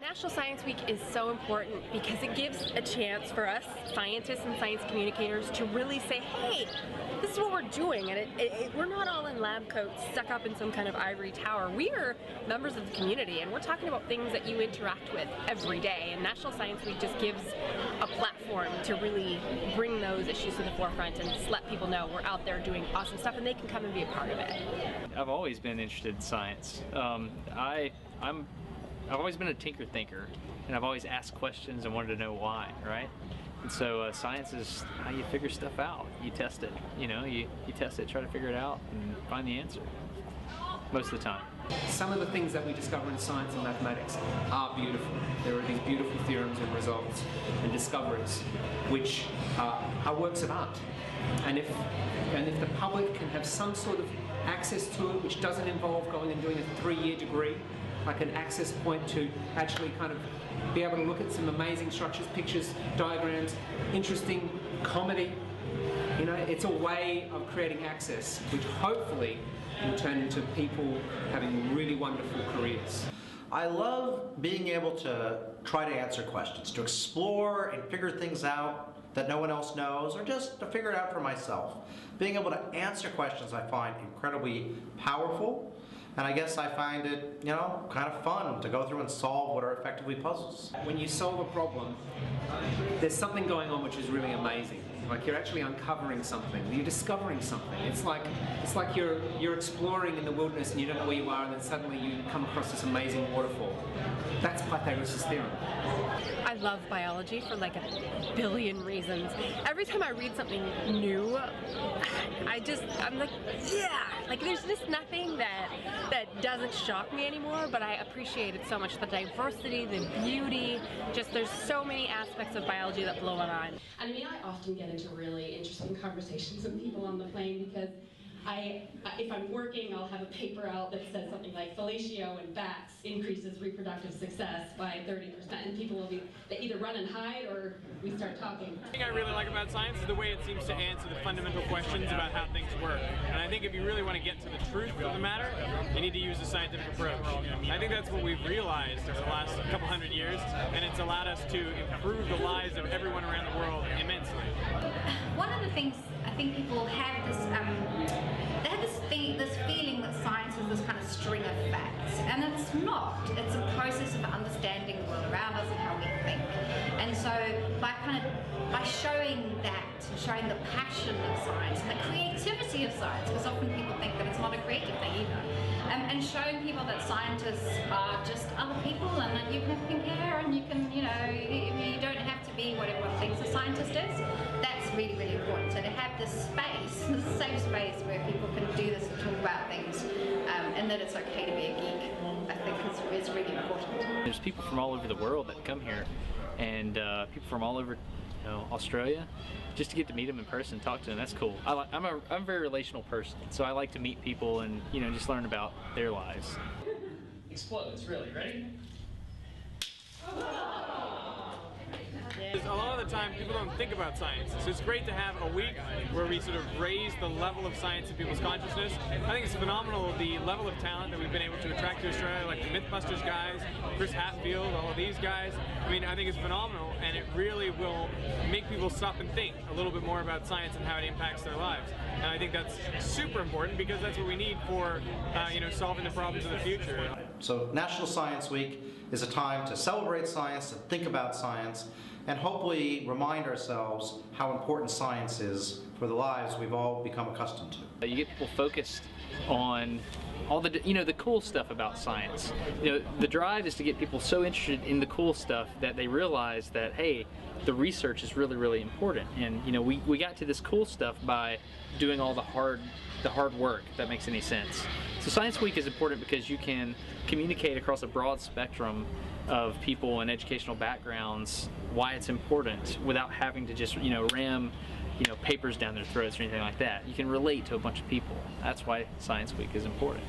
National Science Week is so important because it gives a chance for us, scientists and science communicators, to really say, hey, this is what we're doing, and we're not all in lab coats stuck up in some kind of ivory tower. We are members of the community, and we're talking about things that you interact with every day, and National Science Week just gives a platform to really bring those issues to the forefront and just let people know we're out there doing awesome stuff and they can come and be a part of it. I've always been interested in science. I've always been a tinker thinker, and I've always asked questions and wanted to know why, right? And so science is how you figure stuff out. You test it, you know, you test it, try to figure it out, and find the answer, most of the time. Some of the things that we discover in science and mathematics are beautiful. There are these beautiful theorems and results and discoveries which are works of art. And if the public can have some sort of access to it, which doesn't involve going and doing a 3-year degree, like an access point to actually kind of be able to look at some amazing structures, pictures, diagrams, interesting comedy. You know, it's a way of creating access, which hopefully will turn into people having really wonderful careers. I love being able to try to answer questions, to explore and figure things out that no one else knows, or just to figure it out for myself. Being able to answer questions I find incredibly powerful, and I guess I find it, you know, kind of fun to go through and solve what are effectively puzzles. When you solve a problem, there's something going on which is really amazing. Like you're actually uncovering something, you're discovering something. It's like you're exploring in the wilderness and you don't know where you are, and then suddenly you come across this amazing waterfall. That's Pythagoras' theorem. I love biology for like a billion reasons. Every time I read something new, I'm like, yeah! Like there's just nothing that doesn't shock me anymore, but I appreciate it so much. The diversity, the beauty, just there's so many aspects of biology that blow my mind. I mean, I often get into really interesting conversations with people on the plane because if I'm working, I'll have a paper out that says something like fellatio in bats increases reproductive success by 30%, and people will they either run and hide or we start talking. The thing I really like about science is the way it seems to answer the fundamental questions about how things work. And I think if you really want to get to the truth of the matter, you need to use a scientific approach. I think that's what we've realized over the last couple hundred years, and it's allowed us to improve the lives of everyone around the world immensely. One of the things I think people have this feeling that science is this kind of string of facts, and it's not. It's a process of understanding the world around us and how we think. And so by showing that, showing the passion of science and the creativity of science, because often people think that it's not a creative thing either, and showing people that scientists are just other people and that you can compare and you can, you know, you don't have to be what everyone thinks a scientist is. That's really, really important. So to have this space, this safe space where people can do this and talk about things, and that it's okay to be a geek, I think is really important. There's people from all over the world that come here, and people from all over, you know, Australia, just to get to meet them in person, talk to them. That's cool. I'm a very relational person, so I like to meet people and, you know, just learn about their lives. Explodes, really. Ready? A lot of the time people don't think about science, so it's great to have a week where we sort of raise the level of science in people's consciousness. I think it's phenomenal the level of talent that we've been able to attract to Australia, like the Mythbusters guys, Chris Hadfield, all of these guys. I mean, I think it's phenomenal, and it really will make people stop and think a little bit more about science and how it impacts their lives. And I think that's super important because that's what we need for you know, solving the problems of the future. So National Science Week is a time to celebrate science, to think about science, and hopefully remind ourselves how important science is for the lives we've all become accustomed to. You get people focused on all the, you know, the cool stuff about science. You know, the drive is to get people so interested in the cool stuff that they realize that, hey, the research is really, really important. And, you know, we got to this cool stuff by doing all the hard work, if that makes any sense. So Science Week is important because you can communicate across a broad spectrum of people and educational backgrounds why it's important without having to just, you know, ram, you know, papers down their throats or anything like that. You can relate to a bunch of people. That's why Science Week is important.